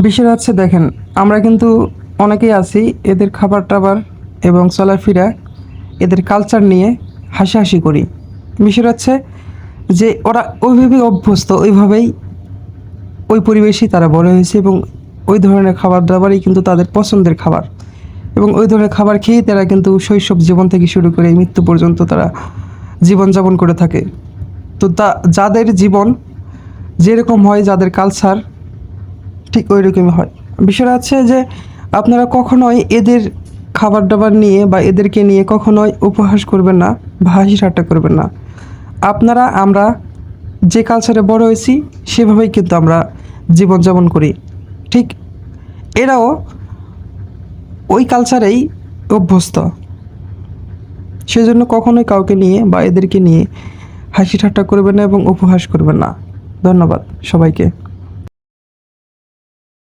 বিষয় হচ্ছে দেখেন, আমরা কিন্তু অনেকেই আছি এদের খাবার টাবার এবং চলাফেরা, এদের কালচার নিয়ে হাসাহাসি করি। বিষয় হচ্ছে যে ওরা ওইভাবেই অভ্যস্ত, ওইভাবেই ওই পরিবেশেই তারা বড় হয়েছে এবং ওই ধরনের খাবার দাবারই কিন্তু তাদের পছন্দের খাবার, এবং ওই ধরনের খাবার খেয়েই তারা কিন্তু শৈশব জীবন থেকে শুরু করে মৃত্যু পর্যন্ত তারা জীবনযাপন করে থাকে। তো যাদের জীবন যেরকম হয়, যাদের কালচার ঠিক ওই রকমই হয়। বিষয়টা হচ্ছে যে আপনারা কখনোই এদের খাবার দাবার নিয়ে বা এদেরকে নিয়ে কখনোই উপহাস করবেন না বা হাসি ঠাট্টা করবেন না। আমরা যে কালচারে বড় হয়েছি সেভাবেই কিন্তু আমরা জীবনযাপন করি। ঠিক এরাও ওই কালচারেই অভ্যস্ত। সেজন্য কখনোই কাউকে নিয়ে বা এদেরকে নিয়ে হাসি ঠাট্টা করবেন না এবং উপহাস করবেন না। ধন্যবাদ সবাইকে।